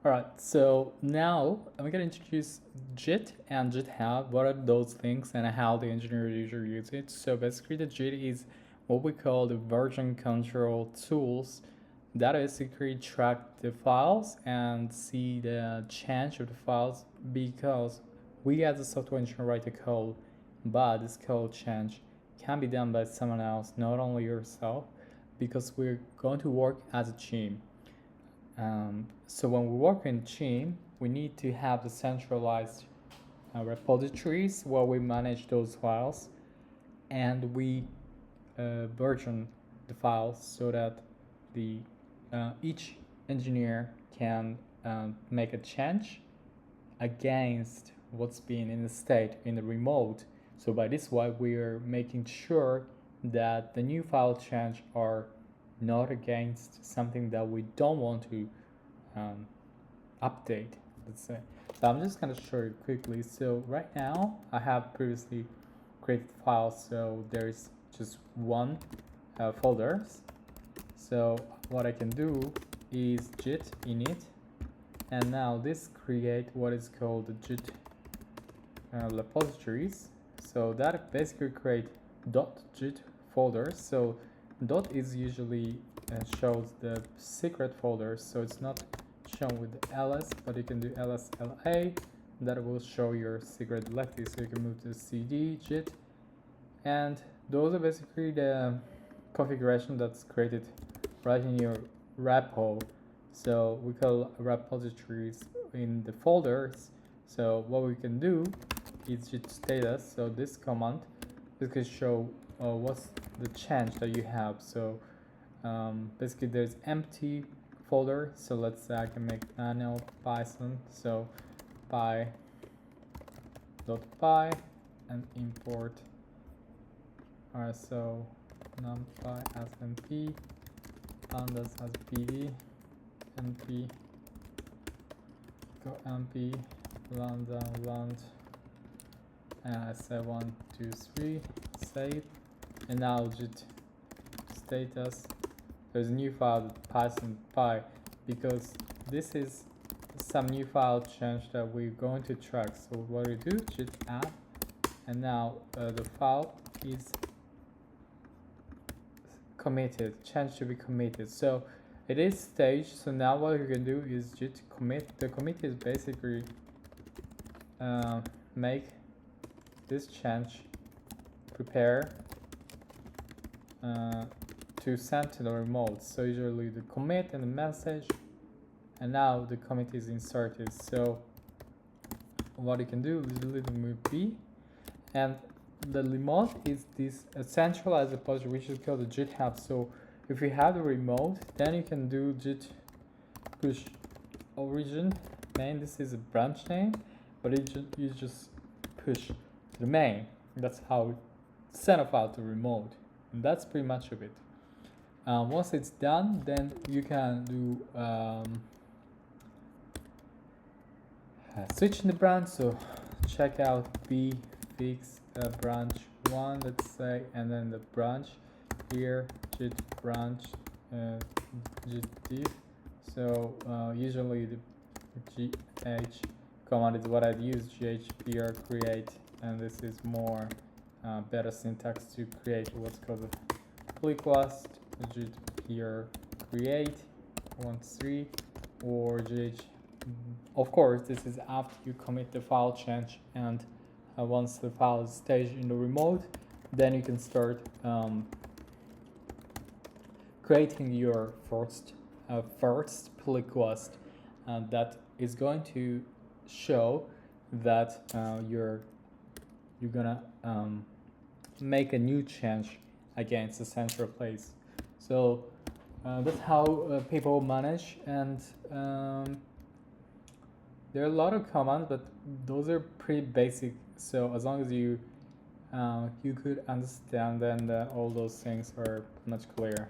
Alright, so now I'm gonna introduce Git and GitHub. What are those things and how the engineer usually use it? So basically the Git is what we call the version control tools that basically track the files and see the change of the files, because we as a software engineer write the code, but this code change can be done by someone else, not only yourself, because we're going to work as a team. So when we work in team, we need to have the centralized repositories where we manage those files, and we version the files so that the each engineer can make a change against what's being in the state in the remote. So by this way, we are making sure that the new file change are not against something that we don't want to update, let's say. So I'm just going to show you quickly. So right now I have previously created files, so there's just one folder. So what I can do is git init, and now this create what is called the git repositories. So that basically create .git folders. So dot is usually shows the secret folders, so it's not shown with the ls, but you can do lsla, that will show your secret directory. So you can move to the cd git, and those are basically the configuration that's created right in your repo. So we call repositories in the folders. So what we can do is git status. So this command, this can show what's the change that you have. So basically there's empty folder. So let's say I can make nano python, so py.py and import. Alright, so numpy as np, pandas as pd, np, go np, lambda land, and I say 1 2 3, save, and now git status. There's a new file python py, because this is some new file change that we're going to track. So what we do, git add, and now the file is committed, change to be committed. So it is staged. So now what you can do is git commit. The commit is basically make this change, prepare to send to the remote. So usually the commit and the message, and now the commit is inserted. So what you can do is remove b, and the remote is this centralized repository which is called the GitHub. So if you have the remote, then you can do git push origin main. This is a branch name, but you just push to the main. That's how it send a file to remote, and that's pretty much of it. Once it's done, then you can do switching the branch. So check out b fix branch 1, let's say, and then the branch here git branch git diff. So usually the gh command is what I'd use, ghbr create, and this is more better syntax to create what's called a pull request, git here create 1.3, or gh. Of course, this is after you commit the file change, and once the file is staged in the remote, then you can start creating your first pull request that is going to show that you're gonna make a new change against the central place. So that's how people manage, and there are a lot of commands, but those are pretty basic. So as long as you could understand, then all those things are much clearer.